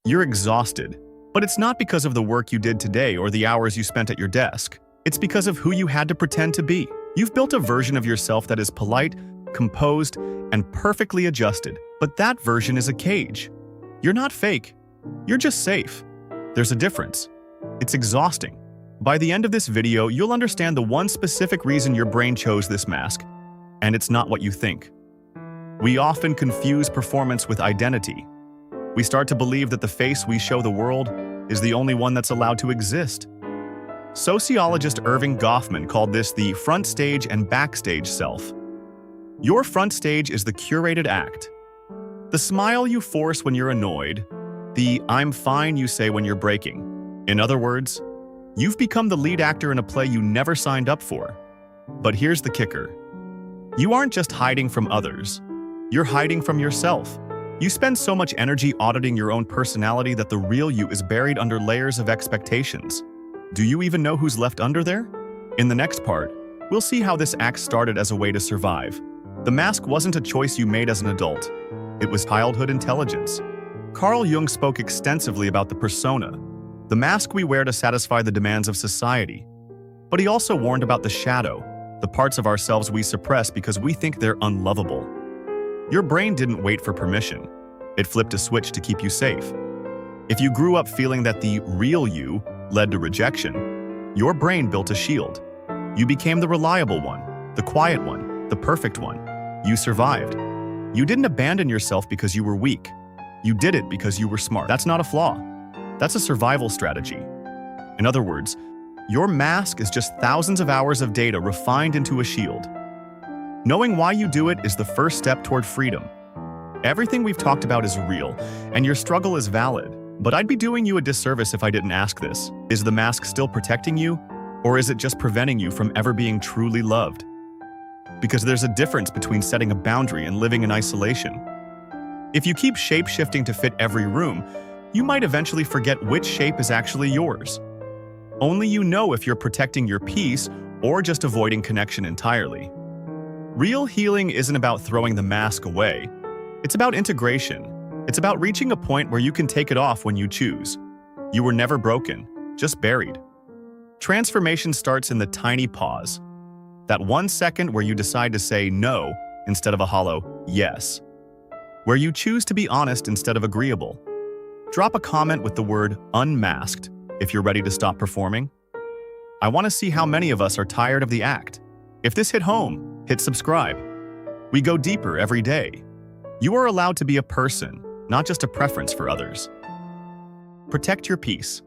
You're exhausted, but it's not because of the work you did today or the hours you spent at your desk. It's because of who you had to pretend to be. You've built a version of yourself that is polite, composed, and perfectly adjusted, but that version is a cage. You're not fake. You're just safe. There's a difference. It's exhausting. By the end of this video, you'll understand the one specific reason your brain chose this mask, and it's not what you think. We often confuse performance with identity. We start to believe that the face we show the world is the only one that's allowed to exist. Sociologist Irving Goffman called this the front stage and backstage self. Your front stage is the curated act. The smile you force when you're annoyed, the "I'm fine" you say when you're breaking. In other words, you've become the lead actor in a play you never signed up for. But here's the kicker. You aren't just hiding from others. You're hiding from yourself. You spend so much energy auditing your own personality that the real you is buried under layers of expectations. Do you even know who's left under there? In the next part, we'll see how this act started as a way to survive. The mask wasn't a choice you made as an adult. It was childhood intelligence. Carl Jung spoke extensively about the persona, the mask we wear to satisfy the demands of society. But he also warned about the shadow, the parts of ourselves we suppress because we think they're unlovable. Your brain didn't wait for permission. It flipped a switch to keep you safe. If you grew up feeling that the real you led to rejection, your brain built a shield. You became the reliable one, the quiet one, the perfect one. You survived. You didn't abandon yourself because you were weak. You did it because you were smart. That's not a flaw. That's a survival strategy. In other words, your mask is just thousands of hours of data refined into a shield. Knowing why you do it is the first step toward freedom. Everything we've talked about is real, and your struggle is valid. But I'd be doing you a disservice if I didn't ask this. Is the mask still protecting you, or is it just preventing you from ever being truly loved? Because there's a difference between setting a boundary and living in isolation. If you keep shape-shifting to fit every room, you might eventually forget which shape is actually yours. Only you know if you're protecting your peace or just avoiding connection entirely. Real healing isn't about throwing the mask away. It's about integration. It's about reaching a point where you can take it off when you choose. You were never broken, just buried. Transformation starts in the tiny pause. That 1 second where you decide to say no instead of a hollow yes. Where you choose to be honest instead of agreeable. Drop a comment with the word unmasked if you're ready to stop performing. I want to see how many of us are tired of the act. If this hit home, hit subscribe. We go deeper every day. You are allowed to be a person, not just a preference for others. Protect your peace.